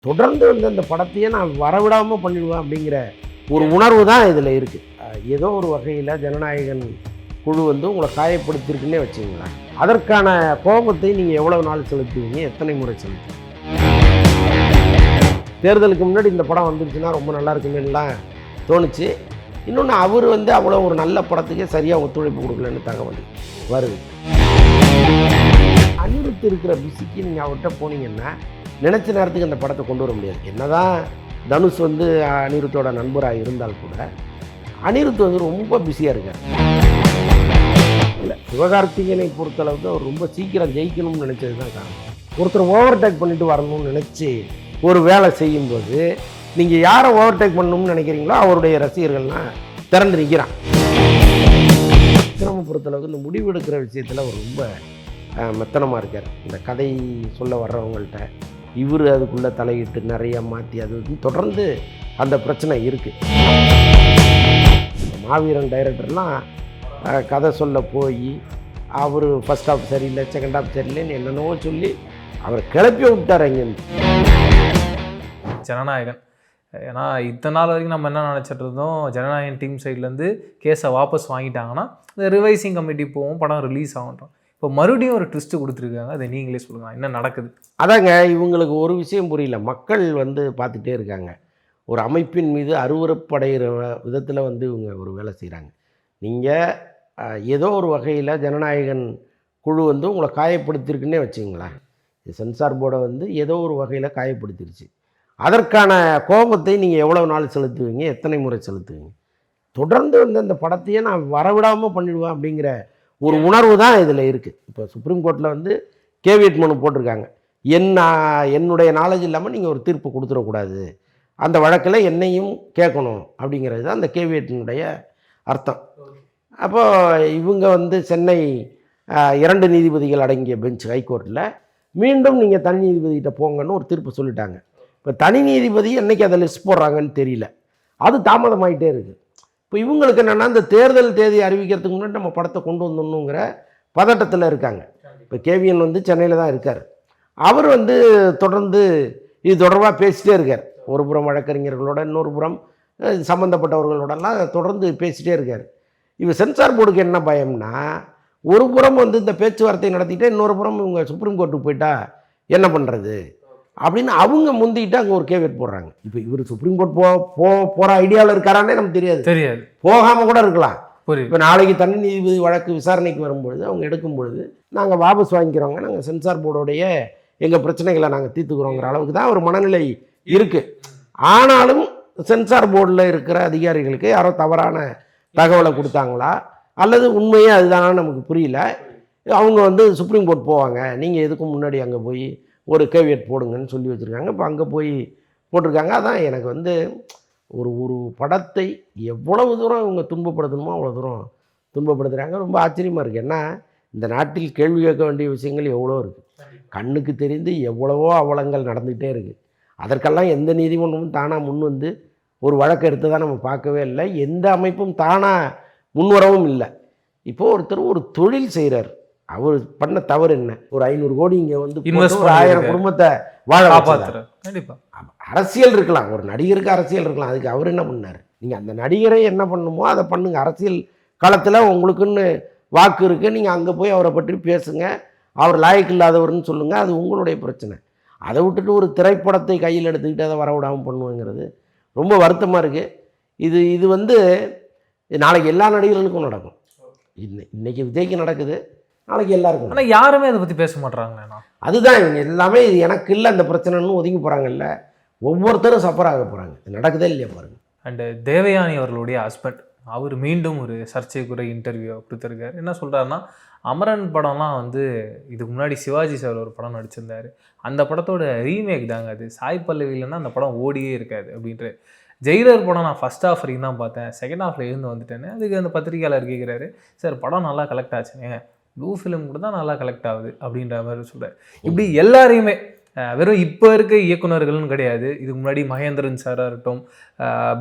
தொடர்ந்து வந்து அந்த படத்தையே நான் வரவிடாமல் பண்ணிடுவேன் அப்படிங்கிற ஒரு உணர்வு தான் இதில் இருக்குது. ஏதோ ஒரு வகையில் ஜனநாயகன் குழு வந்து உங்களை காயப்படுத்தியிருக்குன்னே வச்சுங்களேன். அதற்கான கோபத்தை நீங்கள் எவ்வளவு நாள் செலுத்துவீங்க, எத்தனை முறை செலுத்துவீங்க? தேர்தலுக்கு முன்னாடி இந்த படம் வந்துருச்சுன்னா ரொம்ப நல்லா இருக்குமேலாம் தோணுச்சு. இன்னொன்று அவர் வந்து அவ்வளோ ஒரு நல்ல படத்துக்கே சரியாக ஒத்துழைப்பு கொடுக்கலன்னு தகவல் வருது. அனிருத் இருக்கிற பிஸிக்கு நீங்கள் அவர்கிட்ட போனீங்கன்னா நினச்ச நேரத்துக்கு அந்த படத்தை கொண்டு வர முடியாது. என்னதான் தனுஷ் வந்து அனிருத்தோட நண்பராக இருந்தால் கூட அனிருத் வந்து ரொம்ப பிஸியாக இருக்கார். இல்லை, சிவகார்த்திகேயனை பொறுத்தளவுக்கு அவர் ரொம்ப சீக்கிரம் ஜெயிக்கணும்னு நினச்சது தான் காரணம். ஒருத்தர் ஓவர்டேக் பண்ணிட்டு வரணும்னு நினச்சி ஒரு வேலை செய்யும்போது நீங்கள் யாரை ஓவர்டேக் பண்ணணும்னு நினைக்கிறீங்களோ அவருடைய ரசிகர்கள்லாம் திறந்து நிற்கிறான். விக்ரமை பொறுத்தளவுக்கு இந்த முடிவு எடுக்கிற விஷயத்தில் அவர் ரொம்ப மெத்தனமாக இருக்கார். இந்த கதை சொல்ல வர்றவங்கள்ட்ட இவர் அதுக்குள்ளே தலையிட்டு நிறைய மாற்றி அது தொடர்ந்து அந்த பிரச்சனை இருக்குது. மாவீரன் டைரக்டர்லாம் கதை சொல்ல போய் அவர் ஃபஸ்ட் ஹாஃப் சரியில்லை, செகண்ட் ஹாஃப் சரியில்லைன்னு என்னென்னவோ சொல்லி அவர் கிளப்பி விட்டார் அங்கேருந்து. ஜனநாயகன் ஏன்னா இத்தனை நாள் வரைக்கும் நம்ம என்ன நினச்சிட்டு இருந்தோம், ஜனநாயகன் டீம் சைட்லேருந்து கேஸை வாபஸ் வாங்கிட்டாங்கன்னா இந்த ரிவைசிங் கமிட்டி போகும், படம் ரிலீஸ் ஆகட்டும். இப்போ மறுபடியும் ஒரு ட்விஸ்ட்டு கொடுத்துருக்காங்க, அதை நீங்களே சொல்லுங்கள், என்ன நடக்குது? அதாங்க, இவங்களுக்கு ஒரு விஷயம் புரியல. மக்கள் வந்து பார்த்துட்டே இருக்காங்க. ஒரு அமைப்பின் மீது அருவருப்படைகிற விதத்தில் வந்து இவங்க ஒரு வேலை செய்கிறாங்க. நீங்கள் ஏதோ ஒரு வகையில் ஜனநாயகன் குழு வந்து உங்களை காயப்படுத்தியிருக்குன்னே வச்சுங்களேன். சென்சார் போர்டை வந்து ஏதோ ஒரு வகையில் காயப்படுத்திருச்சு. அதற்கான கோபத்தை நீங்கள் எவ்வளோ நாள் செலுத்துவீங்க, எத்தனை முறை செலுத்துவீங்க? தொடர்ந்து வந்து அந்த படத்தையே நான் வரவிடாமல் பண்ணிடுவேன் அப்படிங்கிற ஒரு உணர்வு தான் இதில் இருக்குது. இப்போ சுப்ரீம் கோர்ட்டில் வந்து கேவியட் மனு போட்டிருக்காங்க. என்னுடைய நாலேஜ் இல்லாமல் நீங்கள் ஒரு தீர்ப்பு கொடுத்துடக்கூடாது, அந்த வழக்கில் என்னையும் கேட்கணும் அப்படிங்கிறது தான் அந்த கேவியட்டினுடைய அர்த்தம். அப்போது இவங்க வந்து சென்னை 2 நீதிபதிகள் அடங்கிய பெஞ்ச் ஹைகோர்ட்டில் மீண்டும் நீங்கள் தனி நீதிபதிகிட்ட போங்கன்னு ஒரு தீர்ப்பு சொல்லிட்டாங்க. இப்போ தனி நீதிபதி என்றைக்கு அதை லிஸ்ட் போடுறாங்கன்னு தெரியல, அது தாமதமாகிட்டே இருக்குது. இப்போ இவங்களுக்கு என்னென்னா இந்த தேர்தல் தேதி அறிவிக்கிறதுக்கு முன்னாடி நம்ம படத்தை கொண்டு வந்துடணுங்கிற பதட்டத்தில் இருக்காங்க. இப்போ கேவிஎன் வந்து சென்னையில் தான் இருக்கார். அவர் வந்து தொடர்ந்து இது தொடர்பாக பேசிகிட்டே இருக்கார். ஒரு புறம் வழக்கறிஞர்களோட, இன்னொரு புறம் சம்மந்தப்பட்டவர்களோடலாம் தொடர்ந்து பேசிகிட்டே இருக்கார். இப்போ சென்சார் போர்டுக்கு என்ன பயம்னா, ஒரு புறம் வந்து இந்த பேச்சுவார்த்தை நடத்திட்டு இன்னொரு புறம் இவங்க சுப்ரீம் கோர்ட்டுக்கு போயிட்டா என்ன பண்ணுறது அப்படின்னு அவங்க முந்திக்கிட்டு அங்கே ஒரு கேவியட் போடுறாங்க. இப்போ இவர் சுப்ரீம் கோர்ட் போகிற ஐடியாவில் இருக்காரானே நமக்கு தெரியாது, போகாமல் கூட இருக்கலாம். இப்போ நாளைக்கு தனி நீதிபதி வழக்கு விசாரணைக்கு வரும்பொழுது அவங்க எடுக்கும் பொழுது நாங்கள் வாபஸ் வாங்கிக்கிறோங்க, நாங்கள் சென்சார் போர்டோடைய எங்கள் பிரச்சனைகளை நாங்கள் தீர்த்துக்கிறோங்கிற அளவுக்கு தான் ஒரு மனநிலை இருக்குது. ஆனாலும் சென்சார் போர்டில் இருக்கிற அதிகாரிகளுக்கு யாரோ தவறான தகவலை கொடுத்தாங்களா அல்லது உண்மையே அதுதானா நமக்கு புரியல. அவங்க வந்து சுப்ரீம் கோர்ட் போவாங்க, நீங்கள் எதுக்கு முன்னாடி அங்கே போய் ஒரு கேவியட் போடுங்கன்னு சொல்லி வச்சுருக்காங்க. இப்போ அங்கே போய் போட்டிருக்காங்க. அதான் எனக்கு வந்து ஒரு படத்தை எவ்வளவு தூரம் இவங்க துன்பப்படுத்தணுமோ அவ்வளோ தூரம் துன்பப்படுத்துகிறாங்க. ரொம்ப ஆச்சரியமாக இருக்குது. ஏன்னா இந்த நாட்டில் கேள்வி கேட்க வேண்டிய விஷயங்கள் எவ்வளோ இருக்குது, கண்ணுக்கு தெரிந்து எவ்வளவோ அவலங்கள் நடந்துகிட்டே இருக்குது. அதற்கெல்லாம் எந்த நீதிமன்றமும் தானாக முன் வந்து ஒரு வழக்கு எடுத்ததாக நம்ம பார்க்கவே இல்லை. எந்த அமைப்பும் தானாக முன்வரவும் இல்லை. இப்போது ஒருத்தர் ஒரு தொழில் செய்கிறார், அவர் பண்ண தவறு என்ன? ஒரு 500 கோடி இங்கே வந்து ஒரு 1000 குடும்பத்தை வாழ வைப்பாரு. அரசியல் இருக்கலாம், ஒரு நடிகருக்கு அரசியல் இருக்கலாம், அதுக்கு அவர் என்ன பண்ணார்? நீங்கள் அந்த நடிகரை என்ன பண்ணணுமோ அதை பண்ணுங்க. அரசியல் களத்தில் உங்களுக்குன்னு வாக்கு இருக்குது, நீங்கள் அங்கே போய் அவரை பற்றி பேசுங்க, அவர் லாயக்கு இல்லாதவர்னு சொல்லுங்கள், அது உங்களுடைய பிரச்சனை. அதை விட்டுட்டு ஒரு திரைப்படத்தை கையில் எடுத்துக்கிட்டு அதை வரவிடாமல் பண்ணுவேங்கிறது ரொம்ப வருத்தமாக இருக்குது. இது வந்து நாளைக்கு எல்லா நடிகர்களுக்கும் நடக்கும். இன்னைக்கு விஜய்க்கு நடக்குது, நாளைக்கு எல்லாருக்கும். ஆனால் யாருமே அதை பற்றி பேச மாட்டாங்களேண்ணா. அதுதான் இவங்க எல்லாமே இது எனக்கு இல்லை அந்த பிரச்சனைன்னு ஒதுங்கி போகிறாங்கல்ல, ஒவ்வொருத்தரும் சஃபர் ஆக போகிறாங்க. நடக்குதே இல்லையா பாருங்க. அண்டு தேவயானி அவர்களுடைய ஹஸ்பண்ட் அவர் மீண்டும் ஒரு சர்ச்சைக்குரிய இன்டர்வியூ கொடுத்துருக்காரு. என்ன சொல்கிறாருன்னா, அமரன் படம்லாம் வந்து இதுக்கு முன்னாடி சிவாஜி சார் ஒரு படம் நடிச்சிருந்தார், அந்த படத்தோட ரீமேக் தாங்க அது, சாய் பல்லவி இல்லைன்னா அந்த படம் ஓடியே இருக்காது அப்படின்ட்டு. ஜெயிலர் படம் நான் ஃபஸ்ட் ஹாஃப் வரைக்கும் தான் பார்த்தேன், செகண்ட் ஹாஃபில் இருந்து வந்துட்டேன்னு. அதுக்கு அந்த பத்திரிகையாளர் கேட்குறாரு, சார் படம் நல்லா கலெக்ட் ஆச்சுங்க, ப்ளூ ஃபிலிம் கூட தான் நல்லா கலெக்ட் ஆகுது அப்படின்ற மாதிரி சொல்கிறார். இப்படி எல்லாரையுமே வெறும் இப்போ இருக்க இயக்குநர்கள்னு கிடையாது, இதுக்கு முன்னாடி மகேந்திரன் சாராக இருக்கட்டும்,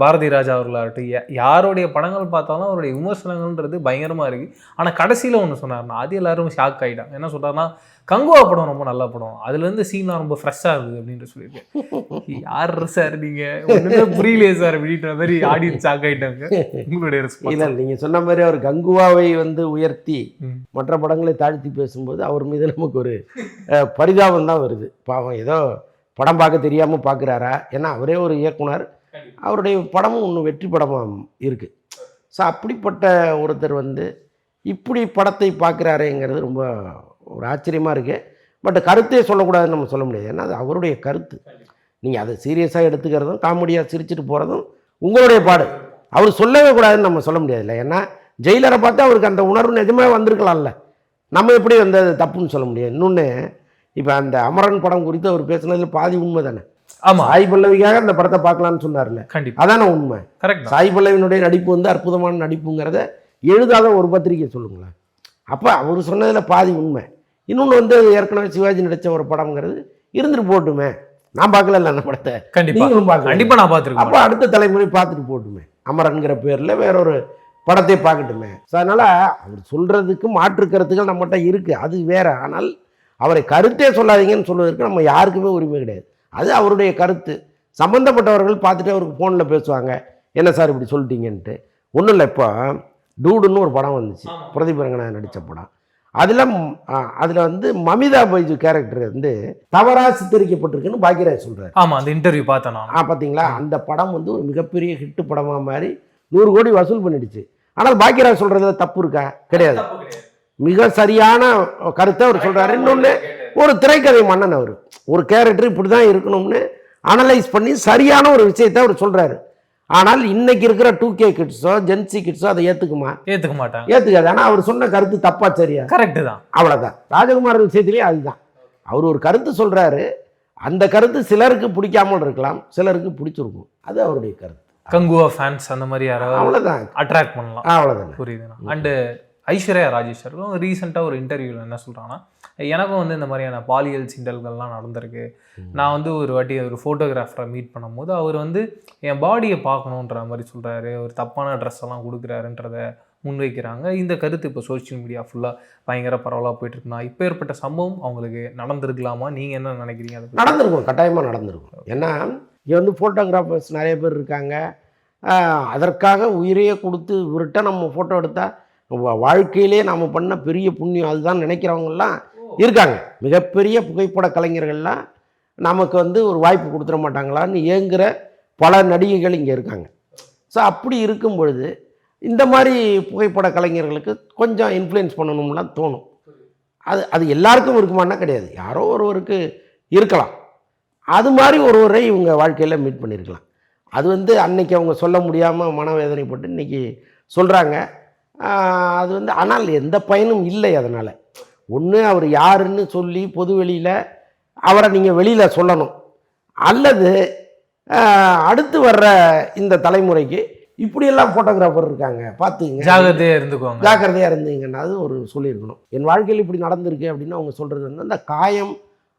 பாரதி ராஜா அவர்களாகட்டும், யாருடைய படங்கள் பார்த்தாலும் அவருடைய விமர்சனங்கள்ன்றது பயங்கரமாக இருக்குது. ஆனால் கடைசியில் ஒன்று சொன்னார்னா அது எல்லாரும் ஷாக் ஆகிட்டாங்க. என்ன சொல்கிறாருன்னா, கங்குவா படம் ரொம்ப நல்ல படம், அதுலேருந்து சீன்லாம் ரொம்ப ஃப்ரெஷ்ஷாக இருக்குது அப்படின்ற சொல்லியிருக்கேன். யார் சார் நீங்கள், ஒன்றுமே புரியலையே சார் அப்படின்ற மாதிரி ஆடியன்ஸ் ஷாக் ஆகிட்டாங்க. உங்களுடைய ரெஸ்பான்ஸ்? இல்லை, நீங்கள் சொன்ன மாதிரி அவர் கங்குவாவை வந்து உயர்த்தி மற்ற படங்களை தாழ்த்தி பேசும்போது அவர் மீது நமக்கு ஒரு பரிதாபம் தான் வருது. பாவம், ஏதோ படம் பார்க்க தெரியாமல் பார்க்குறாரா? ஏன்னா அவரே ஒரு இயக்குனர், அவருடைய படமும் ஒன்று வெற்றி படமாக இருக்குது. ஸோ அப்படிப்பட்ட ஒருத்தர் வந்து இப்படி படத்தை பார்க்குறாருங்கிறது ரொம்ப ஒரு ஆச்சரியமாக இருக்குது. பட் கருத்தே சொல்லக்கூடாதுன்னு நம்ம சொல்ல முடியாது, ஏன்னா அது அவருடைய கருத்து. நீங்கள் அதை சீரியஸாக எடுத்துக்கிறதும் காமெடியாக சிரிச்சுட்டு போகிறதும் உங்களுடைய பாடு. அவர் சொல்லவே கூடாதுன்னு நம்ம சொல்ல முடியாதுல்ல. ஏன்னா ஜெயிலரை பார்த்து அவருக்கு அந்த உணர்வு நிஜமாக வந்திருக்கலாம்ல, நம்ம எப்படி வந்து அது தப்புன்னு சொல்ல முடியாது. இன்னொன்று, இப்போ அந்த அமரன் படம் குறித்து அவர் பேசுனதில் பாதி உண்மை தானே. ஆமாம், சாய் பல்லவிக்காக அந்த படத்தை பார்க்கலான்னு சொன்னார்ல, கண்டிப்பாக அதான உண்மை. கரெக்ட். சாய் பல்லவியினுடைய நடிப்பு வந்து அற்புதமான நடிப்புங்கிறத எழுதாத ஒரு பத்திரிகை சொல்லுங்களேன். அப்போ அவர் சொன்னதில் பாதி உண்மை. இன்னொன்று வந்து ஏற்கனவே சிவாஜி நடித்த ஒரு படம்ங்கிறது இருந்துட்டு போட்டுமே. நான் பார்க்கல அந்த படத்தை, நீங்களும் பார்க்கல. கண்டிப்பாக நான் பார்த்துருக்கேன். அப்போ அடுத்த தலைமுறை பார்த்துட்டு போட்டுமே, அமரன்கிற பேரில் வேறொரு படத்தை பார்க்கட்டுமே. ஸோ அதனால் அவர் சொல்கிறதுக்கு மாற்றுக்கருத்துக்கள் நம்மகிட்ட இருக்குது, அது வேற. ஆனால் அவரை கருத்தே சொல்லாதீங்கன்னு சொல்வதற்கு நம்ம யாருக்குமே உரிமை கிடையாது. அது அவருடைய கருத்து. சம்மந்தப்பட்டவர்கள் பார்த்துட்டு அவருக்கு ஃபோனில் பேசுவாங்க, என்ன சார் இப்படி சொல்லிட்டீங்கன்ட்டு. ஒன்றும் இல்லை, இப்போ டூடுன்னு ஒரு படம் வந்துச்சு, பிரதீப் ரங்கநாதன் நடித்த படம். அதில் வந்து மமிதா பைஜு கேரக்டர் வந்து தவறாக சித்தரிக்கப்பட்டிருக்குன்னு பாக்யராஜ் சொல்கிறார். ஆமாம், அந்த இன்டர்வியூ பார்த்தேன் நான். பார்த்தீங்களா, அந்த படம் வந்து ஒரு மிகப்பெரிய ஹிட்டு படமாக மாதிரி 100 கோடி வசூல் பண்ணிடுச்சு. ஆனால் பாக்யராஜ் சொல்கிறதுல தப்பு இருக்கா? கிடையாது. மிக சரியான கருத்தை அவர் சொல்கிறாரு. இன்னொன்று, ஒரு திரைக்கதை மன்னன் அவர், ஒரு கேரக்டர் இப்படி தான் இருக்கணும்னு அனலைஸ் பண்ணி சரியான ஒரு விஷயத்தை அவர் சொல்கிறாரு. ஆனால் இன்னைக்கு இருக்கிற 2K கிட்ஸோ ஜென்சி கிட்ஸோ அதை ஏற்றுக்க மாட்டாங்க, ஏற்றுக்காது. ஆனால் அவர் சொன்ன கருத்து தப்பா சரியா? கரெக்டு தான், அவ்வளோதான். ராஜகுமார் விஷயத்திலேயே அதுதான். அவர் ஒரு கருத்து சொல்கிறாரு, அந்த கருத்து சிலருக்கு பிடிக்காமல் இருக்கலாம், சிலருக்கு பிடிச்சிருக்கும், அது அவருடைய கருத்து. கங்குவா ஃபேன்ஸ் அந்த மாதிரி யாராவது அவ்வளோதான் அட்ராக்ட் பண்ணலாம், அவ்வளோதான். புரியுதுண்ணா. அண்டு ஐஸ்வர்யா ராஜேஷ் அவர்களும் ரீசெண்டாக ஒரு இன்டர்வியூவில் என்ன சொல்கிறாங்கன்னா, எனக்கும் வந்து இந்த மாதிரியான பாலியல் சிண்டல்கள்லாம் நடந்திருக்கு. நான் வந்து ஒரு வாட்டி ஒரு ஃபோட்டோகிராஃபரை மீட் பண்ணும்போது அவர் வந்து என் பாடியை பார்க்கணுன்ற மாதிரி சொல்கிறாரு, ஒரு தப்பான ட்ரெஸ் எல்லாம் கொடுக்குறாருன்றதை முன்வைக்கிறாங்க. இந்த கருத்து இப்போ சோஷியல் மீடியா ஃபுல்லாக பயங்கர பரவலாக போயிட்டுருக்குண்ணா. இப்போ ஏற்பட்ட சம்பவம் அவங்களுக்கு நடந்திருக்கலாமா? நீங்கள் என்ன நினைக்கிறீங்க? அது நடந்திருக்கும், கட்டாயமாக நடந்திருக்கும். ஏன்னா இங்கே வந்து ஃபோட்டோகிராஃபர்ஸ் நிறைய பேர் இருக்காங்க, அதற்காக உயிரையே கொடுத்து இவர்கிட்ட நம்ம ஃபோட்டோ எடுத்தால் வாழ்க்கையிலே நாம் பண்ண பெரிய புண்ணியம் அதுதான் நினைக்கிறவங்கெல்லாம் இருக்காங்க. மிகப்பெரிய புகைப்பட கலைஞர்கள்லாம் நமக்கு வந்து ஒரு வாய்ப்பு கொடுத்துட மாட்டாங்களான்னு ஏங்குகிற பல நடிகைகள் இங்கே இருக்காங்க. ஸோ அப்படி இருக்கும் பொழுது இந்த மாதிரி புகைப்பட கலைஞர்களுக்கு கொஞ்சம் இன்ஃப்ளூயன்ஸ் பண்ணணும்லாம் தோணும். அது எல்லாருக்கும் இருக்குமானா கிடையாது, யாரோ ஒருவருக்கு இருக்கலாம். அது மாதிரி ஒருவரை இவங்க வாழ்க்கையில் மீட் பண்ணியிருக்கலாம். அது வந்து அன்னைக்கு அவங்க சொல்ல முடியாமல் மனவேதனைப்பட்டு இன்றைக்கி சொல்கிறாங்க. அது வந்து ஆனால் எந்த பயனும் இல்லை. அதனால் ஒன்று அவர் யாருன்னு சொல்லி பொது வெளியில் அவரை நீங்கள் வெளியில் சொல்லணும், அல்லது அடுத்து வர்ற இந்த தலைமுறைக்கு இப்படியெல்லாம் ஃபோட்டோகிராஃபர் இருக்காங்க, பார்த்துங்க, ஜாக்கிரதையாக இருந்தீங்கன்னா அது ஒரு சொல்லியிருக்கணும். என் வாழ்க்கையில் இப்படி நடந்திருக்கு அப்படின்னு அவங்க சொல்கிறது வந்து அந்த காயம்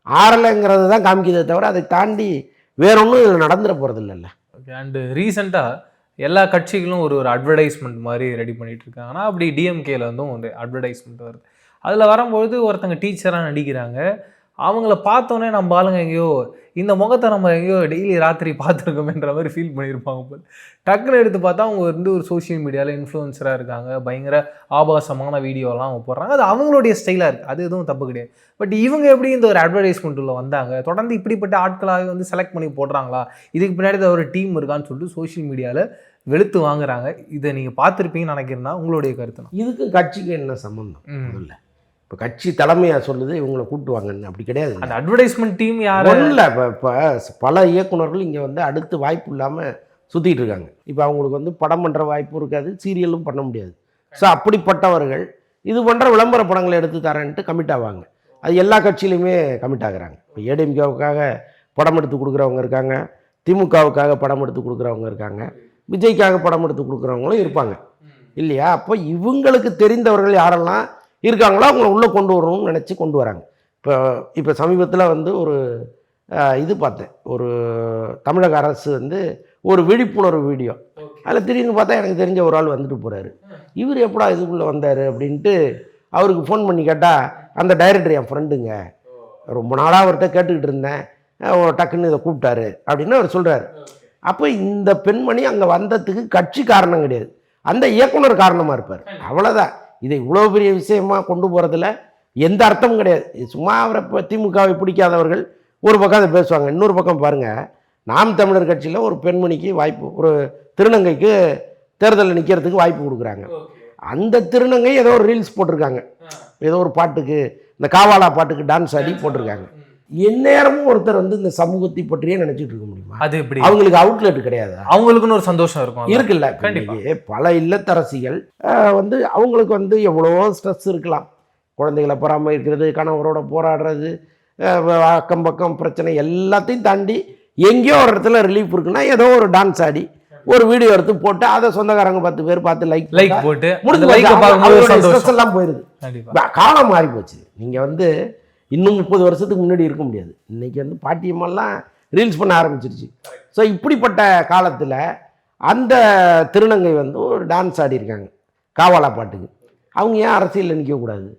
ஆறலைங்கிறது தான் காமிக்கிறதே தவிர அதை தாண்டி வேற ஒன்றும் இதில் நடந்துட போகிறது இல்லைல்ல. ஓகே. அண்டு ரீசெண்டாக எல்லா கட்சிகளும் ஒரு அட்வர்டைஸ்மெண்ட் மாதிரி ரெடி பண்ணிகிட்டு இருக்காங்கன்னா, அப்படி டிஎம்கேல வந்து ஒரு அட்வர்டைஸ்மெண்ட் வருது. அதில் வரும்பொழுது ஒருத்தங்க டீச்சராக நடிக்கிறாங்க. அவங்கள பார்த்தோன்னே நம்ம ஆளுங்க எங்கேயோ இந்த முகத்தை நம்ம எங்கேயோ டெய்லி ராத்திரி பார்த்துருக்கோமேன்ற மாதிரி ஃபீல் பண்ணியிருப்பாங்க போல். டக்குன்னு எடுத்து பார்த்தா அவங்க வந்து ஒரு சோஷியல் மீடியாவில் இன்ஃப்ளூயன்சராக இருக்காங்க, பயங்கர ஆபாசமான வீடியோலாம் அவங்க போடுறாங்க. அது அவங்களுடைய ஸ்டைலாக இருக்குது, அது எதுவும் தப்பு கிடையாது. பட் இவங்க எப்படி இந்த ஒரு அட்வர்டைஸ்மெண்ட் உள்ள வந்தாங்க? தொடர்ந்து இப்படிப்பட்ட ஆட்களாக வந்து செலக்ட் பண்ணி போடுறாங்களா? இதுக்கு பின்னாடி ஒரு டீம் இருக்கான்னு சொல்லிட்டு சோஷியல் மீடியாவில் வெளுத்து வாங்குறாங்க. இதை நீங்கள் பார்த்துருப்பீங்கன்னு நினைக்கிறேன்னா உங்களுடைய கருத்து? இதுக்கு கட்சிக்கு என்ன சம்மந்தம்? இல்லை, இப்போ கட்சி தலைமையாக சொல்லுது இவங்களை கூட்டுவாங்கன்னு, அப்படி கிடையாது. அந்த அட்வர்டைஸ்மெண்ட் டீம் யாரும் இல்லை. இப்போ பல இயக்குநர்கள் இங்கே வந்து அடுத்து வாய்ப்பு இல்லாமல் சுற்றிட்டு இருக்காங்க. இப்போ அவங்களுக்கு வந்து படம் பண்ணுற வாய்ப்பும் இருக்காது, சீரியலும் பண்ண முடியாது. ஸோ அப்படிப்பட்டவர்கள் இது பண்ணுற விளம்பர படங்களை எடுத்து தரேன்ட்டு கமிட் ஆவாங்க. அது எல்லா கட்சியிலையுமே கமிட் ஆகுறாங்க. இப்போ ஏடிஎம்கேவுக்காக படம் எடுத்து கொடுக்குறவங்க இருக்காங்க, திமுகவுக்காக படம் எடுத்து கொடுக்குறவங்க இருக்காங்க, விஜய்க்காக படம் எடுத்து கொடுக்குறவங்களும் இருப்பாங்க இல்லையா? அப்போ இவங்களுக்கு தெரிந்தவர்கள் யாரெல்லாம் இருக்காங்களோ அவங்கள உள்ளே கொண்டு வரணும்னு நினச்சி கொண்டு வராங்க. இப்போ சமீபத்தில் வந்து ஒரு இது பார்த்தேன், ஒரு தமிழக அரசு வந்து ஒரு விழிப்புணர்வு வீடியோ, அதில் திடீர்னு பார்த்தா எனக்கு தெரிஞ்ச ஒரு ஆள் வந்துட்டு போகிறாரு. இவர் எப்படா இதுக்குள்ளே வந்தார் அப்படின்ட்டு அவருக்கு ஃபோன் பண்ணி கேட்டால் அந்த டைரக்டர் என் ஃப்ரெண்டுங்க, ரொம்ப நாளாக அவர்கிட்ட கேட்டுக்கிட்டு இருந்தேன், டக்குன்னு இதை கூப்பிட்டாரு அப்படின்னு அவர் சொல்கிறார். அப்போ இந்த பெண்மணி அங்கே வந்ததுக்கு கட்சி காரணம் கிடையாது, அந்த இயக்குனர் காரணமாக இருப்பார், அவ்வளோதான். இதை இவ்வளோ பெரிய விஷயமா கொண்டு போகிறதுல எந்த அர்த்தமும் கிடையாது. சும்மா அவரை இப்போ திமுகவை பிடிக்காதவர்கள் ஒரு பக்கம் அதை பேசுவாங்க, இன்னொரு பக்கம் பாருங்கள், நாம் தமிழர் கட்சியில் ஒரு பெண்மணிக்கு வாய்ப்பு, ஒரு திருநங்கைக்கு தேர்தலில் நிற்கிறதுக்கு வாய்ப்பு கொடுக்குறாங்க. அந்த திருநங்கை ஏதோ ஒரு ரீல்ஸ் போட்டிருக்காங்க, ஏதோ ஒரு பாட்டுக்கு, இந்த காவாலா பாட்டுக்கு டான்ஸ் ஆடி போட்டிருக்காங்க. எந்நேரமும் ஒருத்தர் வந்து இந்த சமூகத்தை பற்றியே நினைச்சிட்டு இருக்க முடியுமா? அது எப்படி? அவங்களுக்கு அவுட்லெட் கிடையாது, அவங்களுக்குன்னு ஒரு சந்தோஷம் இருக்கும் இருக்குல்ல. பல இல்லத்தரசிகள் வந்து அவங்களுக்கு வந்து எவ்வளவோ ஸ்ட்ரெஸ் இருக்கலாம், குழந்தைகளை பராமரிக்கிறது, கணவரோட போராடுறது, அக்கம் பக்கம் பிரச்சனை எல்லாத்தையும் தாண்டி எங்கேயோ ஒரு இடத்துல ரிலீஃப் இருக்குன்னா ஏதோ ஒரு டான்ஸ் ஆடி ஒரு வீடியோ எடுத்து போட்டு அதை சொந்தக்காரங்க 10 பேர் பார்த்து லைக் போட்டு முடிஞ்சு எல்லாம் போயிருது. காலம் மாறி போச்சு. நீங்க வந்து இன்னும் 30 வருஷத்துக்கு முன்னாடி இருக்க முடியாது. இன்னைக்கு வந்து பாட்டியம்மெல்லாம் ரீல்ஸ் பண்ண ஆரம்பிச்சிருச்சு. ஸோ இப்படிப்பட்ட காலத்தில் அந்த திருநங்கை வந்து ஒரு டான்ஸ் ஆடி இருக்காங்க காவாலா பாட்டுக்கு. அவங்க ஏன் அரசியலில் நிற்கக்கூடாது?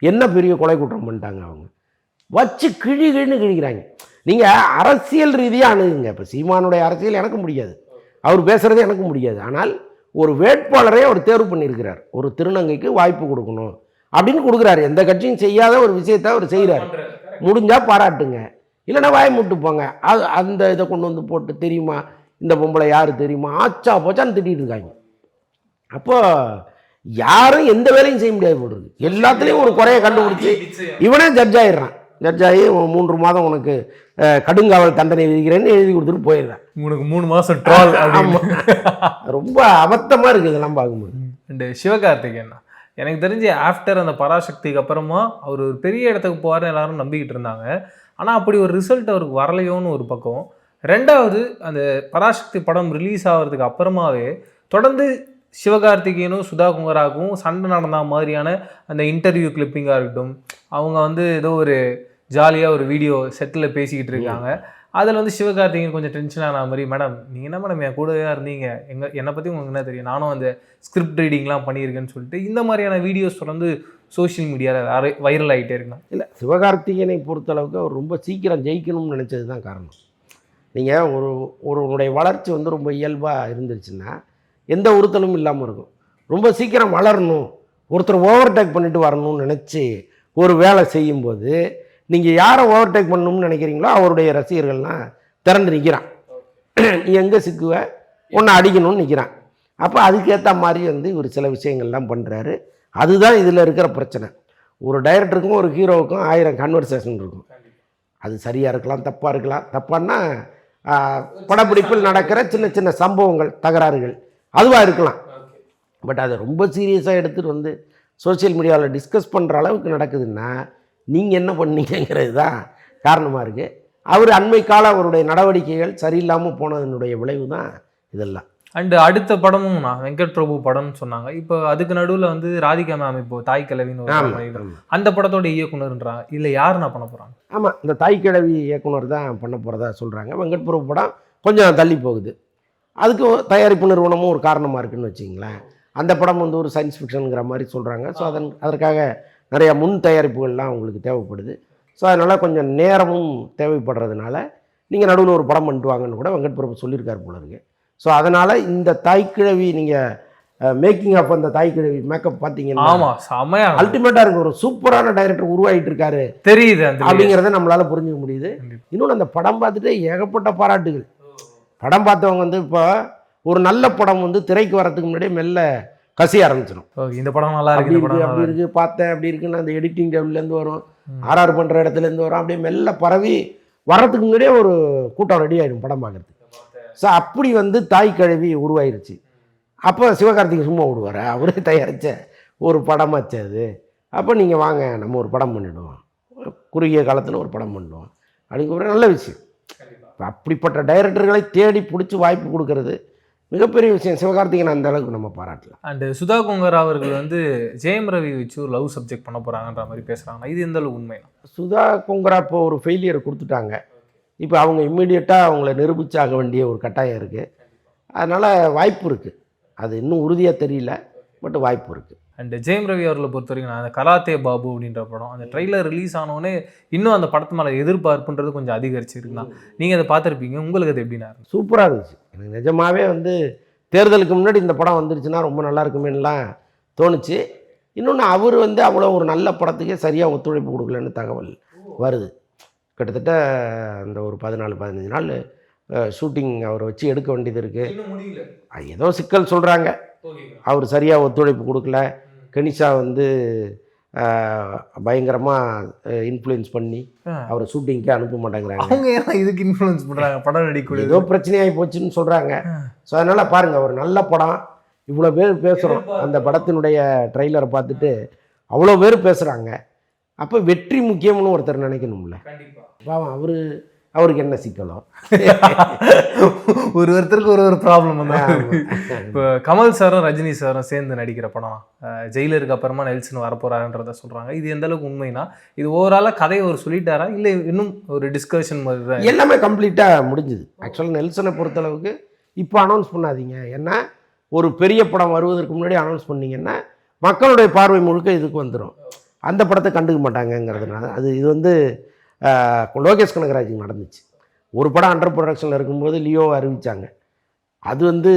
என்ன பெரிய கொலை குற்றம் பண்ணிட்டாங்க? அவங்க வச்சு கிழின்னு கிழிக்கிறாங்க. நீங்கள் அரசியல் ரீதியாக அணுகுங்க. இப்போ சீமானுடைய அரசியல் எனக்கு முடியாது, அவர் பேசுகிறது எனக்கு முடியாது. ஆனால் ஒரு வேட்பாளரை அவர் தேர்வு பண்ணியிருக்கிறார், ஒரு திருநங்கைக்கு வாய்ப்பு கொடுக்கணும் அப்படின்னு கொடுக்குறாரு. எந்த கட்சியும் செய்யாத ஒரு விஷயத்தை அவர் செய்கிறார். முடிஞ்சால் பாராட்டுங்க, இல்லைன்னா வாய் மூட்டு போங்க. அந்த இதை கொண்டு வந்து போட்டு தெரியுமா இந்த பொம்பளை யார் தெரியுமா, ஆச்சா போச்சான்னு திட்டிகிட்டு இருக்காங்க. அப்போ யாரும் எந்த வேலையும் செய்ய முடியாது போடுறது, எல்லாத்துலேயும் ஒரு குறையை கண்டுபிடிச்சி இவனே ஜட்ஜ் ஆகிடுறான். ஜட்ஜ் ஆகி 3 மாதம் உனக்கு கடுங்காவல் தண்டனை விதிக்கிறேன்னு எழுதி கொடுத்துட்டு போயிடுறேன். உனக்கு 3 மாதம் ட்ரால். ரொம்ப அபத்தமாக இருக்குது இதெல்லாம் பார்க்கும்போது. அண்டு சிவகார்த்திகேயன் எனக்கு தெரிஞ்சு ஆஃப்டர் அந்த பராசக்திக்கு அப்புறமா அவர் ஒரு பெரிய இடத்துக்கு போவார்னு எல்லாரும் நம்பிக்கிட்டு இருந்தாங்க. ஆனால் அப்படி ஒரு ரிசல்ட் அவருக்கு வரலையோன்னு ஒரு பக்கம். ரெண்டாவது, அந்த பராசக்தி படம் ரிலீஸ் ஆகிறதுக்கு அப்புறமாவே தொடர்ந்து சிவகார்த்திகேயனும் சுதா குங்கராகவும் சண்டை நடந்த மாதிரியான அந்த இன்டர்வியூ கிளிப்பிங்காக இருக்கட்டும், அவங்க வந்து ஏதோ ஒரு ஜாலியாக ஒரு வீடியோ செட்டில் பேசிக்கிட்டு இருக்காங்க. அதில் வந்து சிவகார்த்திகேயன் கொஞ்சம் டென்ஷனான மாதிரி, மேடம் நீங்கள் என்ன மேடம் என் கூடவே இருந்தீங்க, என்னை பற்றி உங்களுக்கு என்ன தெரியும், நானும் அந்த ஸ்கிரிப்ட் ரீடிங்லாம் பண்ணியிருக்கேன்னு சொல்லிட்டு இந்த மாதிரியான வீடியோஸ் தொடர்ந்து சோஷியல் மீடியாவில் வைரல் ஆகிட்டே இருக்கணும். இல்லை, சிவகார்த்திகேயனை பொறுத்தளவுக்கு அவர் ரொம்ப சீக்கிரம் ஜெயிக்கணும்னு நினச்சது தான் காரணம். நீங்கள் ஒருவனுடைய வளர்ச்சி வந்து ரொம்ப இயல்பாக இருந்துச்சுன்னா எந்த உறுத்தலும் இல்லாமல் இருக்கும். ரொம்ப சீக்கிரம் வளரணும், ஒருத்தர் ஓவர்டேக் பண்ணிட்டு வரணும்னு நினச்சி ஒரு வேலை செய்யும்போது நீங்கள் யாரை ஓவர்டேக் பண்ணணும்னு நினைக்கிறீங்களோ அவருடைய ரசிகர்கள்லாம் திறந்து நிற்கிறான். நீ எங்கே சிக்குவ, ஒன்று அடிக்கணும்னு நிற்கிறான். அப்போ அதுக்கேற்ற மாதிரி வந்து இவர் சில விஷயங்கள்லாம் பண்ணுறாரு. அதுதான் இதில் இருக்கிற பிரச்சனை. ஒரு டைரக்டருக்கும் ஒரு ஹீரோவுக்கும் 1000 கான்வர்சேஷன் இருக்கும். அது சரியாக இருக்கலாம், தப்பாக இருக்கலாம். தப்பான்னா படப்பிடிப்பில் நடக்கிற சின்ன சின்ன சம்பவங்கள், தகராறுகள் அதுவாக இருக்கலாம். பட் அதை ரொம்ப சீரியஸாக எடுத்துகிட்டு வந்து சோசியல் மீடியாவில் டிஸ்கஸ் பண்ணுற அளவுக்கு நடக்குதுன்னா நீங்கள் என்ன பண்ணீங்கிறது தான் காரணமாக இருக்குது. அவர் அண்மை கால அவருடைய நடவடிக்கைகள் சரியில்லாமல் போனதனுடைய விளைவு தான் இதெல்லாம். அண்டு அடுத்த படமும் நான் வெங்கட் பிரபு படம்னு சொன்னாங்க. இப்போ அதுக்கு நடுவில் வந்து ராதிகா மேம் இப்போ தாய் கிழவின்னு ஒரு அந்த படத்தோட இயக்குனர்ன்றாங்க. இல்லை யார் நான் பண்ண போகிறாங்க? ஆமாம், இந்த தாய் கிழவி இயக்குனர் தான் பண்ண போகிறதா சொல்கிறாங்க. வெங்கட் பிரபு படம் கொஞ்சம் தள்ளி போகுது. அதுக்கு தயாரிப்பு நிறுவனமும் ஒரு காரணமாக இருக்குதுன்னு வச்சிங்களேன். அந்த படம் வந்து ஒரு சயின்ஸ் ஃபிக்ஷனுங்கிற மாதிரி சொல்கிறாங்க. ஸோ அதற்காக நிறைய முன் தயாரிப்புகள்லாம் உங்களுக்கு தேவைப்படுது. ஸோ அதனால் கொஞ்சம் நேரமும் தேவைப்படுறதுனால நீங்கள் நடுவில் ஒரு படம் பண்ணிட்டு வாங்கன்னு கூட வெங்கட் பிரபு சொல்லியிருக்காரு போல இருக்கு. ஸோ அதனால் இந்த தாய்க்கிழவி நீங்கள் மேக்கிங் ஆஃப் அந்த தாய்க்கிழவி மேக்கப் பார்த்தீங்கன்னா அல்டிமேட்டாக இருக்குது. ஒரு சூப்பரான டைரக்டர் உருவாகிட்டு இருக்காரு தெரியுது அப்படிங்கிறத நம்மளால் புரிஞ்சுக்க முடியுது. இன்னொன்று, அந்த படம் பார்த்துட்டு ஏகப்பட்ட பாராட்டுகள். படம் பார்த்தவங்க வந்து இப்போ ஒரு நல்ல படம் வந்து திரைக்கு வரதுக்கு முன்னாடியே மெல்ல கசிய ஆரம்பிச்சிடும். இந்த படம் நல்லா இருக்கு, அப்படி இருக்கு, பார்த்தேன் அப்படி இருக்குன்னு அந்த எடிட்டிங் டேபிள்லேருந்து வரும், ஆர்ஆர் பண்ணுற இடத்துலேருந்து வரும், அப்படியே மெல்ல பரவி வர்றதுக்கு முன்னாடியே ஒரு கூட்டம் ரெடி ஆகிடும் படம் பார்க்குறதுக்கு. ஸோ அப்படி வந்து தாய் கிழவி உருவாயிருச்சு. அப்போ சிவகார்த்திகேயன் சும்மா விடுவார், அவரே தயாரித்த ஒரு படமாச்சு அது. அப்போ நீங்கள் வாங்க நம்ம ஒரு படம் பண்ணிவிடுவோம், குறுகிய காலத்தில் ஒரு படம் பண்ணிடுவோம் அப்படிங்கிற நல்ல விஷயம். அப்படிப்பட்ட டைரக்டர்களை தேடி பிடிச்சி வாய்ப்பு கொடுக்கறது மிகப்பெரிய விஷயம். சிவகார்த்திகேயன் அந்த அளவுக்கு நம்ம பாராட்டலாம். அண்டு சுதா குங்கரா அவர்கள் வந்து ஜெயம் ரவி வச்சு ஒரு லவ் சப்ஜெக்ட் பண்ண போகிறாங்கன்ற மாதிரி பேசுகிறாங்க. இது எந்த அளவு உண்மை? சுதா குங்கரா இப்போ ஒரு ஃபெயிலியர் கொடுத்துட்டாங்க. இப்போ அவங்க இம்மிடியட்டாக அவங்கள நிரூபிச்சாக வேண்டிய ஒரு கட்டாயம் இருக்குது. அதனால் வாய்ப்பு இருக்குது. அது இன்னும் உறுதியாக தெரியல, பட் வாய்ப்பு இருக்குது. அண்ட் ஜெயம் ரவி அவர்களை பொறுத்த வரைக்கும் நான் அந்த கராத்தே பாபு அப்படின்ற படம் அந்த ட்ரெய்லர் ரிலீஸ் ஆனோடனே இன்னும் அந்த படத்து மேலே எதிர்பார்ப்புன்றது கொஞ்சம் அதிகரிச்சிருக்குண்ணா. நீங்கள் அதை பார்த்துருப்பீங்க, உங்களுக்கு அது எப்படின்னா? சூப்பராக இருந்துச்சு. எனக்கு நிஜமாகவே வந்து தேர்தலுக்கு முன்னாடி இந்த படம் வந்துருச்சுன்னா ரொம்ப நல்லா இருக்குமேலாம் தோணுச்சு. இன்னொன்று அவர் வந்து அவ்வளோ ஒரு நல்ல படத்துக்கே சரியாக ஒத்துழைப்பு கொடுக்கலன்னு தகவல் வருது. கிட்டத்தட்ட அந்த ஒரு 14-15 நாள் ஷூட்டிங் அவரை வச்சு எடுக்க வேண்டியது இருக்குது. ஏதோ சிக்கல் சொல்கிறாங்க. அவர் சரியாக ஒத்துழைப்பு கொடுக்கல. கனிஷா வந்து பயங்கரமாக இன்ஃப்ளூயன்ஸ் பண்ணி அவரை ஷூட்டிங்க்கே அனுப்ப மாட்டேங்கிறாங்க. அவங்க ஏன் இதுக்கு இன்ஃப்ளூயன்ஸ் பண்ணுறாங்க? படம் நடிக்க ஏதோ பிரச்சனையாகி போச்சுன்னு சொல்கிறாங்க. ஸோ அதனால் பாருங்கள், ஒரு நல்ல படம் இவ்வளோ பேர் பேசுகிறோம். அந்த படத்தினுடைய ட்ரெய்லரை பார்த்துட்டு அவ்வளோ பேர் பேசுகிறாங்க. அப்போ வெற்றி முக்கியம்னு ஒருத்தர் நினைக்கணும்ல. பாவம் அவருக்கு என்ன சிக்கலோ? ஒருத்தருக்கு ஒரு ப்ராப்ளம் தான். இப்போ கமல் சாரும் ரஜினி சாரும் சேர்ந்து நடிக்கிற படம் ஜெயிலருக்கு அப்புறமா நெல்சன் வரப்போறாருன்றத சொல்கிறாங்க. இது எந்த அளவுக்கு உண்மைனா, இது ஓவராலாக கதையை ஒரு சொல்லிட்டாரா இல்லை இன்னும் ஒரு டிஸ்கஷன் மாதிரி தான்? எல்லாமே கம்ப்ளீட்டாக முடிஞ்சுது. ஆக்சுவலாக நெல்சனை பொறுத்தளவுக்கு இப்போ அனௌன்ஸ் பண்ணாதீங்க. ஏன்னா ஒரு பெரிய படம் வருவதற்கு முன்னாடி அனௌன்ஸ் பண்ணிங்கன்னா மக்களுடைய பார்வை முழுக்க இதுக்கு வந்துடும். அந்த படத்தை கண்டுக்க மாட்டாங்கங்கிறதுனால இது வந்து லோகேஷ் கனகராஜுக்கு நடந்துச்சு. ஒரு படம் அண்டர் ப்ரொடக்ஷனில் இருக்கும்போது லியோவை அறிவித்தாங்க. அது வந்து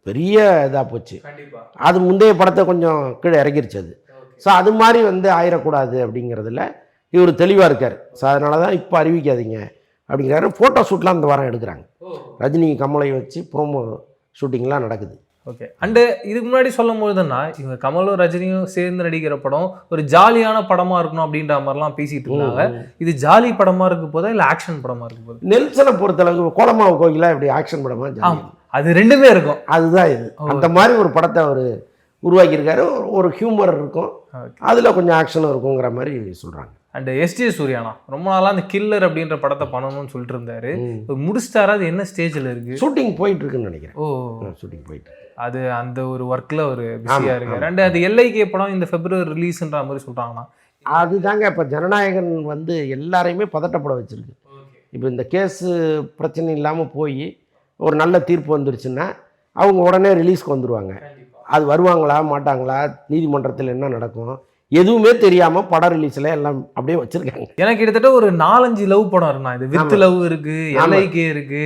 பெரிய இதாக போச்சு. அது முந்தைய படத்தை கொஞ்சம் கீழே இறங்கிருச்சு அது. ஸோ அது மாதிரி வந்து ஆயிடக்கூடாது அப்படிங்கிறதுல இவர் தெளிவாக இருக்கார். ஸோ அதனால தான் இப்போ அறிவிக்காதீங்க அப்படிங்கிறாரு. ஃபோட்டோ ஷூட்லாம் இந்த வாரம் எடுக்கிறாங்க. ரஜினி கமலை வச்சு ப்ரோமோ ஷூட்டிங்லாம் நடக்குது. ஓகே. அண்டு இதுக்கு முன்னாடி சொல்லும் போதுன்னா இவங்க கமலும் ரஜினியும் சேர்ந்து நடிக்கிற படம் ஒரு ஜாலியான படமாக இருக்கணும் அப்படின்ற மாதிரிலாம் பேசிகிட்டு இருந்தாங்க. இது ஜாலி படமாக இருக்க போதா இல்லை ஆக்ஷன் படமாக இருக்க போது? நெல்சனை பொறுத்தளவுக்கு கோலமாவு கோயிலா இப்படி ஆக்ஷன் படமாக அது ரெண்டுமே இருக்கும். அதுதான் இது. அந்த மாதிரி ஒரு படத்தை அவர் உருவாக்கியிருக்காரு. ஒரு ஹியூமர் இருக்கும், அதில் கொஞ்சம் ஆக்ஷனும் இருக்குங்கிற மாதிரி சொல்கிறாங்க. அண்ட் எஸ்ஜே சூர்யானா ரொம்ப நாளாக அந்த கில்லர் அப்படின்ற படத்தை பண்ணணும்னு சொல்லிட்டு இருந்தாரு. முடிச்சிட்டாரா? அது என்ன ஸ்டேஜில் இருக்குது? ஷூட்டிங் போயிட்டு இருக்குன்னு நினைக்கிறேன். ஷூட்டிங் போயிட்டு அது அந்த ஒரு ஒர்க்கில் ஒரு பிஸியாக இருக்கு. ரெண்டு அது எல்ஐகே படம் இந்த February ரிலீஸ்ன்ற மாதிரி சொல்கிறாங்கன்னா அதுதாங்க இப்போ ஜனநாயகன் வந்து எல்லாரையுமே பதட்டப்பட வச்சுருக்கு. இப்போ இந்த கேஸு பிரச்சனை இல்லாமல் போய் ஒரு நல்ல தீர்ப்பு வந்துருச்சுன்னா அவங்க உடனே ரிலீஸ்க்கு வந்துடுவாங்க. அது வருவாங்களா மாட்டாங்களா, நீதிமன்றத்தில் என்ன நடக்கும், எதுவுமே தெரியாமல் படம் ரிலீஸில் எல்லாம் அப்படியே வச்சுருக்காங்க. எனக்கு கிட்டத்தட்ட ஒரு 4-5 லவ் படம் இருக்குண்ணா. இது வித் லவ் இருக்கு, எல்ஐகே இருக்கு,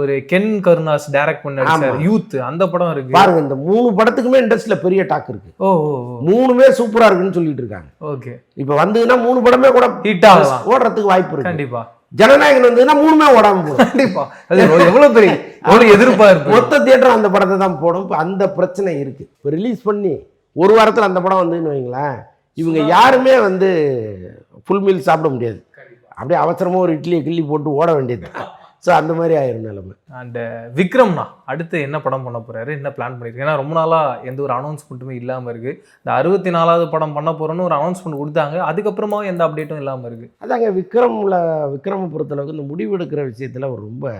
ஒரு கென் கருணாஸ் டைரக்ட் பண்ண யூத் அந்த படம் இருக்கு. பாருங்க, இந்த 3 படத்துக்குமே இண்டஸ்ட்ரியில் பெரிய டாக் இருக்கு. 3மே சூப்பராக இருக்குன்னு சொல்லிட்டு இருக்காங்க. ஓகே. இப்போ வந்ததுன்னா 3 படமே கூட ஹிட் ஆகலாம், ஓடுறதுக்கு வாய்ப்பு இருக்கு. கண்டிப்பா. ஜனநாயகன் வந்ததுன்னா 3மே ஓடாம போகும். கண்டிப்பா. அது எவ்வளவு பெரிய எதிர்பார்ப்பு. மொத்த தியேட்டர் அந்த படத்தை தான் போடும். அந்த பிரச்சனை இருக்கு. இப்போ ரிலீஸ் பண்ணி ஒரு வாரத்தில் அந்த படம் வந்துன்னு வைங்களேன், இவங்க யாருமே வந்து ஃபுல் மீல் சாப்பிட முடியாது. அப்படியே அவசரமாக ஒரு இட்லியை கிள்ளி போட்டு ஓட வேண்டியது. ஸோ அந்த மாதிரி ஆயிரும் நிலைமை. அண்ட் விக்ரம்னா அடுத்து என்ன படம் பண்ண போகிறாரு, என்ன பிளான் பண்ணியிருக்கு? ஏன்னா ரொம்ப நாளாக எந்த ஒரு அனௌன்ஸ்மெண்ட்டுமே இல்லாமல் இருக்குது. இந்த 64வது படம் பண்ண போகிறோன்னு ஒரு அனௌன்ஸ்மெண்ட் கொடுத்தாங்க, அதுக்கப்புறமா எந்த அப்டேட்டும் இல்லாமல் இருக்குது. அதாங்க விக்ரமை பொறுத்தளவுக்கு இந்த முடிவு எடுக்கிற விஷயத்தில் அவர் ரொம்ப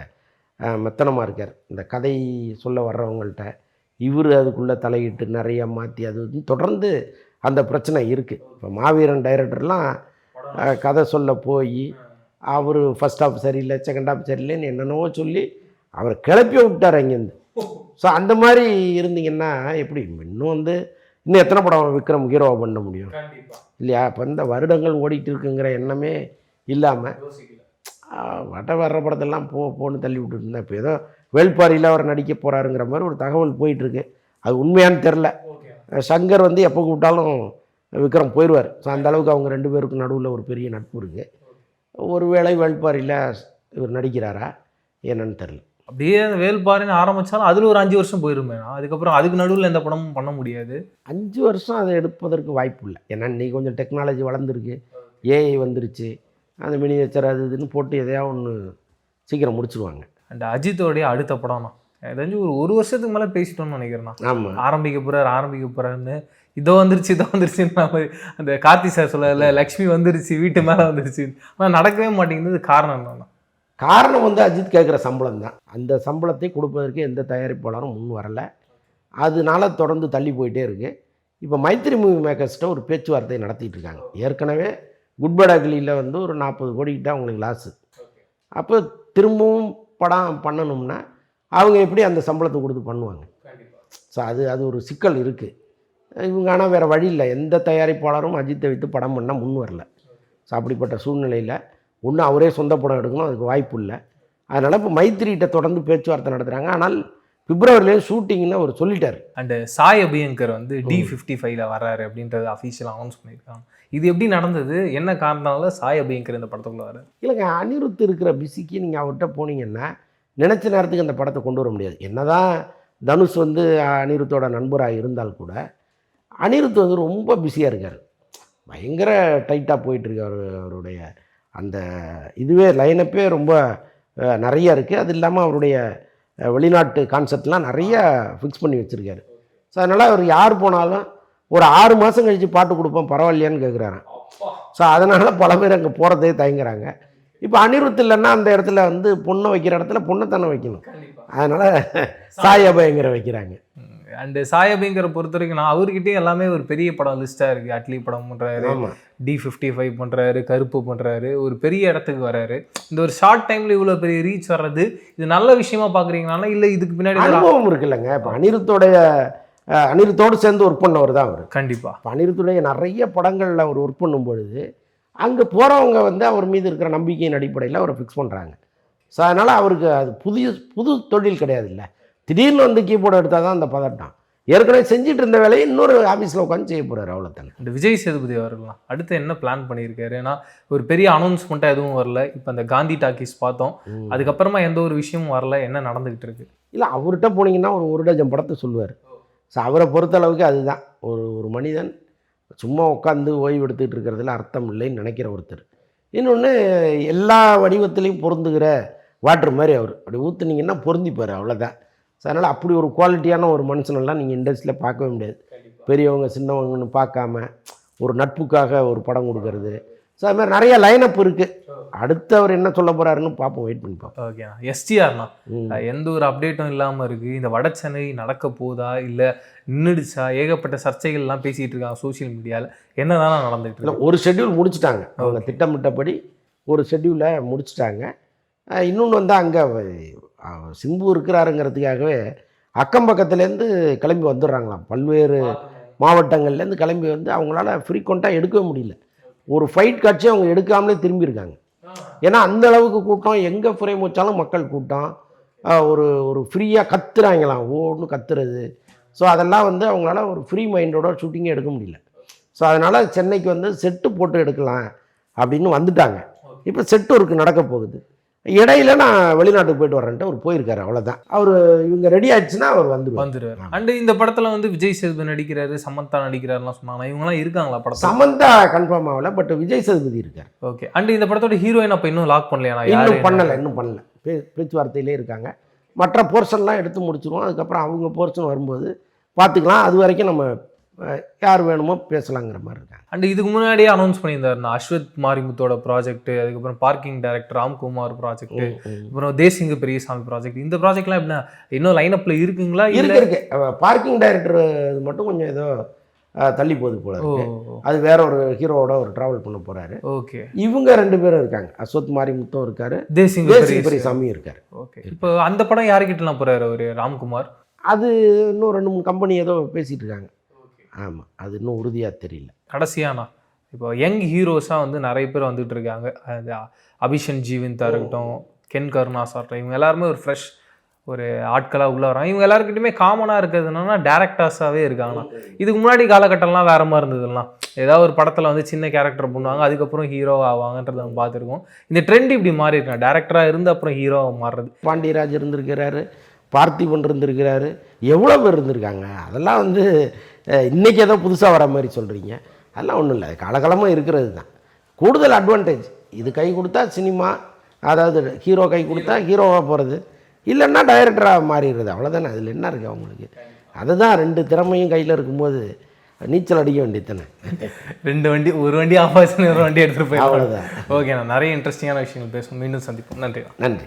மெத்தனமாக இருக்கார். இந்த கதை சொல்ல வர்றவங்கள்ட்ட இவர் அதுக்குள்ளே தலையிட்டு நிறைய மாற்றி அது தொடர்ந்து அந்த பிரச்சனை இருக்குது. இப்போ மாவீரன் டைரக்டர்லாம் கதை சொல்ல போய் அவர் ஃபர்ஸ்ட் ஹாஃப் சரியில்லை, செகண்ட் ஹாஃப் சரியில்லைன்னு என்னென்னவோ சொல்லி அவரை கிளப்பி விட்டார் அங்கேருந்து. ஸோ அந்த மாதிரி இருந்தீங்கன்னா எப்படி இன்னும் வந்து இன்னும் எத்தனை படம் விக்ரம் ஹீரோவை பண்ண முடியும் இல்லையா? இப்போ இந்த வருடங்கள் ஓடிட்டு இருக்குங்கிற எண்ணமே இல்லாமல் வர்ற படத்தெல்லாம் போன்னு தள்ளி விட்டுட்டு இருந்தேன். இப்போ ஏதோ வேள்பாரியில் அவர் நடிக்க போகிறாருங்கிற மாதிரி ஒரு தகவல் போயிட்டுருக்கு. அது உண்மையானு தெரில. சங்கர் வந்து எப்போ கூப்பிட்டாலும் விக்ரம் போயிடுவார். ஸோ அந்த அளவுக்கு அவங்க 2 பேருக்கும் நடுவில் ஒரு பெரிய நட்பு இருக்குது. ஒருவேளை வேள்பாரியில் இவர் நடிக்கிறாரா என்னன்னு தெரில. அப்படியே அந்த வேள்பாரின்னு ஆரம்பித்தாலும் அதில் ஒரு 5 வருஷம் போயிருமே. அதுக்கப்புறம் அதுக்கு நடுவில் எந்த படமும் பண்ண முடியாது. 5 வருஷம் அதை எடுப்பதற்கு வாய்ப்பு இல்லை. ஏன்னா இன்றைக்கி கொஞ்சம் டெக்னாலஜி வளர்ந்துருக்கு, ஏஐ வந்துருச்சு, அந்த மினியேச்சர் அது இதுன்னு போட்டு எதையா ஒன்று சீக்கிரம் முடிச்சுடுவாங்க. அண்ட் அஜித்தோடைய அடுத்த படம்னா ஏதாச்சும் ஒரு வருஷத்துக்கு மேலே பேசிட்டோம்னு நினைக்கிறேன். ஆமாம், ஆரம்பிக்க போகிறாருன்னு இதோ வந்துருச்சுன்னு மாதிரி அந்த கார்த்தி சார் சொல்லல, லக்ஷ்மி வந்துருச்சு வீட்டு மேலே வந்துருச்சு, ஆனால் நடக்கவே மாட்டேங்குது. காரணம் என்னன்னா, காரணம் வந்து அஜித் கேட்குற சம்பளம் தான். அந்த சம்பளத்தை கொடுப்பதற்கு எந்த தயாரிப்பாளரும் முன் வரலை. அதனால தொடர்ந்து தள்ளி போயிட்டே இருக்குது. இப்போ மைத்ரி மூவி மேக்கர்ஸ்கிட்ட ஒரு பேச்சுவார்த்தை நடத்திட்டு இருக்காங்க. ஏற்கனவே குட் பேட் அக்லியில் வந்து ஒரு 40 கோடிக்கிட்ட அவங்களுக்கு லாஸு. அப்போ திரும்பவும் படம் பண்ணணும்னா அவங்க எப்படி அந்த சம்பளத்தை கொடுத்து பண்ணுவாங்க? ஸோ அது ஒரு சிக்கல் இருக்குது. இவங்க ஆனால் வேறு வழி இல்லை, எந்த தயாரிப்பாளரும் அஜித்தை வைத்து படம் பண்ணால் முன் வரல. ஸோ அப்படிப்பட்ட சூழ்நிலையில் ஒன்று அவரே சொந்த படம் எடுக்கணும், அதுக்கு வாய்ப்பு இல்லை. அதனால் இப்போ மைத்திரிகிட்ட தொடர்ந்து பேச்சுவார்த்தை நடத்துகிறாங்க. ஆனால் பிப்ரவரிலேயும் ஷூட்டிங்னு அவர் சொல்லிட்டார். அண்டு சாய் அபியங்கர் வந்து D55 வர்றாரு அப்படின்றது அஃபீஷியலாக அனௌன்ஸ் பண்ணியிருக்காங்க. இது எப்படி நடந்தது, என்ன காரணத்தால சாய் அபியங்கர் இந்த படத்துக்குள்ள வர்றாரு? இல்லைங்க, அனிருத் இருக்கிற பிஸிக்கு நீங்கள் அவர்கிட்ட போனீங்கன்னா நினச்ச நேரத்துக்கு அந்த படத்தை கொண்டு வர முடியாது. என்னதான் தனுஷ் வந்து அனிருத்தோட நண்பராக இருந்தால் கூட அனிருத் வந்து ரொம்ப பிஸியாக இருக்கார், பயங்கர டைட்டாக போயிட்டுருக்கார். அவருடைய அந்த இதுவே லைனப்பே ரொம்ப நிறையா இருக்குது. அது இல்லாமல் அவருடைய வெளிநாட்டு கான்செப்ட்லாம் நிறையா ஃபிக்ஸ் பண்ணி வச்சுருக்காரு. ஸோ அதனால் அவர் யார் போனாலும் ஒரு 6 மாதம் கழித்து பாட்டு கொடுப்போம் பரவாயில்லையான்னு கேட்குறாங்க. ஸோ அதனால் பல பேர் அங்கே போகிறதே தயங்குறாங்க. இப்போ அனிருத் இல்லைன்னா அந்த இடத்துல வந்து பொண்ணை வைக்கிற இடத்துல பொண்ணைத்தானே வைக்கணும். அதனால் சாய் அபியங்கரை வைக்கிறாங்க. அண்டு சாய் அபியங்கரை பொறுத்த வரைக்கும் நான் அவர்கிட்டே எல்லாமே ஒரு பெரிய படம் லிஸ்ட்டாக இருக்குது. அட்லி படம் பண்ணுறாரு, D55 பண்ணுறாரு, கருப்பு பண்ணுறாரு, ஒரு பெரிய இடத்துக்கு வர்றாரு. இந்த ஒரு ஷார்ட் டைமில் இவ்வளோ பெரிய ரீச் வர்றது இது நல்ல விஷயமா பார்க்குறீங்கனால இல்லை இதுக்கு பின்னாடி அனுபவம் இருக்குல்லங்க. இப்போ அனிருத்தோடு சேர்ந்து ஒர்க் பண்ணவர் தான் அவர். கண்டிப்பாக இப்போ அனிருத்துடைய நிறைய படங்களில் அவர் ஒர்க் பண்ணும் பொழுது அங்கே போகிறவங்க வந்து அவர் மீது இருக்கிற நம்பிக்கையின் அடிப்படையில் அவரை ஃபிக்ஸ் பண்ணுறாங்க. ஸோ அதனால் அவருக்கு அது புது தொழில் கிடையாது. இல்லை திடீர்னு வந்து கீபோர்டு எடுத்தால் தான் அந்த பதட்டம். ஏற்கனவே செஞ்சுட்டு இருந்த வேலையை இன்னொரு ஆஃபீஸில் உட்காந்து செய்ய போகிறார், அவ்வளோதானே. இந்த விஜய் சேதுபதி அவர்கள்லாம் அடுத்து என்ன பிளான் பண்ணியிருக்காரு? ஏன்னா ஒரு பெரிய அனௌன்ஸ்மெண்ட்டாக எதுவும் வரல. இப்போ அந்த காந்தி டாக்கீஸ் பார்த்தோம், அதுக்கப்புறமா எந்த ஒரு விஷயமும் வரல. என்ன நடந்துகிட்டு இருக்கு? இல்லை அவர்கிட்ட போனீங்கன்னா ஒரு டஜன் படத்தை சொல்லுவார். ஸோ அவரை பொறுத்தளவுக்கு அதுதான் ஒரு மனிதன் சும்மா உட்காந்து ஓய்வு எடுத்துகிட்டு இருக்கிறதுல அர்த்தம் இல்லைன்னு நினைக்கிற ஒருத்தர். இன்னொன்று எல்லா வடிவத்திலையும் பொருந்துகிற வாட்டர் மாதிரி அவர் அப்படி ஊற்றுனீங்கன்னா பொருந்திப்பார், அவ்வளோதான். ஸோ அதனால் அப்படி ஒரு குவாலிட்டியான ஒரு மனுஷனெல்லாம் நீங்கள் இண்டஸ்ட்ரியில் பார்க்கவே முடியாது. பெரியவங்க சின்னவங்கன்னு பார்க்காம ஒரு நட்புக்காக ஒரு படம் கொடுக்கறது. ஸோ அது மாதிரி நிறைய லைனப் இருக்குது. அடுத்து அவர் என்ன சொல்ல போகிறாருன்னு பார்ப்போம், வெயிட் பண்ணி பார்ப்போம். ஓகேண்ணா. எஸ்டிஆர்ண்ணா எந்த ஒரு அப்டேட்டும் இல்லாமல் இருக்குது. இந்த வட சென்னை நடக்க போதா இல்லை நின்றுடுச்சா? ஏகப்பட்ட சர்ச்சைகள்லாம் பேசிகிட்டு இருக்காங்க சோஷியல் மீடியாவில். என்னதானா நடந்துகிட்டு இருக்கு? ஒரு ஷெட்யூல் முடிச்சுட்டாங்க, அவங்க திட்டமிட்டபடி ஒரு ஷெட்யூலை முடிச்சுட்டாங்க. இன்னொன்று வந்து அங்கே சிம்பு இருக்கிறாருங்கிறதுக்காகவே அக்கம் பக்கத்துலேருந்து கிளம்பி வந்துடுறாங்களாம். பல்வேறு மாவட்டங்கள்லேருந்து கிளம்பி வந்து அவங்களால ஃப்ரீக்வெண்ட்டாக எடுக்கவே முடியல. ஒரு ஃபைட் காட்சி அவங்க எடுக்காமலே திரும்பியிருக்காங்க. ஏன்னா அந்த அளவுக்கு கூட்டம், எங்கே ஃப்ரேம் வச்சாலும் மக்கள் கூட்டம், ஒரு ஃப்ரீயாக கத்துறாங்களாம், ஒன்று கத்துறது. ஸோ அதெல்லாம் வந்து அவங்களால ஒரு ஃப்ரீ மைண்டோட ஷூட்டிங்கே எடுக்க முடியல. ஸோ அதனால் சென்னைக்கு வந்து செட்டு போட்டு எடுக்கலாம் அப்படின்னு வந்துட்டாங்க. இப்போ செட்டு ஒர்க்கு நடக்க போகுது. இடையில நான் வெளிநாட்டுக்கு போயிட்டு வரேன்ட்டு அவர் போயிருக்காரு, அவ்வளோதான். அவர் இவங்க ரெடி ஆயிடுச்சுன்னா அவர் வந்துடுவார். அண்ட் இந்த படத்தில் வந்து விஜய் சேதுபதி நடிக்கிறாரு, சமந்தா நடிக்கிறாருலாம் சொன்னாங்க. இவங்கலாம் இருக்காங்களா படம்? சமந்தா கன்ஃபார்ம் ஆகல, பட் விஜய் சேதுபதி இருக்கார். ஓகே. அண்ட் இந்த படத்தோட ஹீரோயின் அப்போ இன்னும் லாக் பண்ணலையா? இன்னும் பண்ணல. பேச்சுவார்த்தையிலே இருக்காங்க. மற்ற போர்ஷன்லாம் எடுத்து முடிச்சிருவோம். அதுக்கப்புறம் அவங்க போர்ஷன் வரும்போது பார்த்துக்கலாம். அது வரைக்கும் நம்ம யார் வேணுமோ பேசலாங்கிற மாதிரி இருக்காங்க. அண்ட் இதுக்கு முன்னாடியே அனௌன்ஸ் பண்ணியிருந்தாருண்ணா அஸ்வத் மாரிமுத்தோட ப்ராஜெக்ட், அதுக்கப்புறம் பார்க்கிங் டைரக்டர் ராம்குமார் ப்ராஜெக்ட், அப்புறம் தேசிங்க பெரியசாமி ப்ராஜெக்ட். இந்த ப்ராஜெக்ட்லாம் எப்படின்னா இன்னும் லைனப்பில் இருக்குங்களா? இருக்கு. பார்க்கிங் டைரக்டர் மட்டும் கொஞ்சம் ஏதோ தள்ளி போகுது போல இருக்கு. அது வேற ஒரு ஹீரோவோட ஒரு ட்ராவல் பண்ண போறாரு. ஓகே. இவங்க 2 பேரும் இருக்காங்க. அஸ்வத் மாரிமுத்தும் இருக்காரு, தேசிங்க பெரியசாமியும் இருக்காரு. ஓகே. இப்போ அந்த படம் யாருக்கிட்டலாம் போறாரு அவர் ராம்குமார்? அது இன்னும் 2-3 கம்பெனி ஏதோ பேசிட்டு இருக்காங்க. ஆமாம், அது இன்னும் உறுதியாக தெரியல. கடைசியானா இப்போ யங் ஹீரோஸாக வந்து நிறைய பேர் வந்துட்டு இருக்காங்க. அது அபிஷன் ஜீவந்தா இருக்கட்டும், கென் கருணாஸ் ஆகட்டும், இவங்க எல்லாருமே ஒரு ஃப்ரெஷ் ஒரு ஆட்களாக உள்ள வராங்க. இவங்க எல்லாருக்கிட்டையுமே காமனாக இருக்கிறது என்னன்னா டேரக்டர்ஸாகவே இருக்காங்கண்ணா. இதுக்கு முன்னாடி காலகட்டம்லாம் வேறு மாதிரி இருந்ததுலாம். ஏதாவது ஒரு படத்தில் வந்து சின்ன கேரக்டர் பண்ணுவாங்க, அதுக்கப்புறம் ஹீரோ ஆவாங்கன்றதை நம்ம பார்த்துருக்கோம். இந்த ட்ரெண்ட் இப்படி மாறி இருக்காங்க, டேரக்டராக இருந்து அப்புறம் ஹீரோவாக மாறுறது. பாண்டியராஜ் இருந்திருக்கிறாரு, பார்த்திபன் இருந்திருக்கிறாரு, எவ்வளோ பேர் இருந்திருக்காங்க. அதெல்லாம் வந்து இன்றைக்கி ஏதோ புதுசாக வர மாதிரி சொல்கிறீங்க. அதெல்லாம் ஒன்றும் இல்லை, காலகாலமாக இருக்கிறது தான். கூடுதல் அட்வான்டேஜ் இது. கை கொடுத்தா சினிமா, அதாவது ஹீரோ கை கொடுத்தா ஹீரோவாக போகிறது, இல்லைன்னா டைரக்டராக மாறிடுறது, அவ்வளோதானே. அதில் என்ன இருக்குது அவங்களுக்கு? அதுதான் 2 திறமையும் கையில் இருக்கும்போது நீச்சல் அடிக்க வேண்டியது தானே. 2 வண்டி, ஒரு வண்டி ஆஃப் ஆச்சுன்னு ஒரு வண்டி எடுத்துகிட்டு போய், அவ்வளோதான். ஓகே. நான் நிறைய இன்ட்ரெஸ்டிங்கான விஷயங்கள் பேசுவோம். மீண்டும் சந்திப்போம். நன்றி.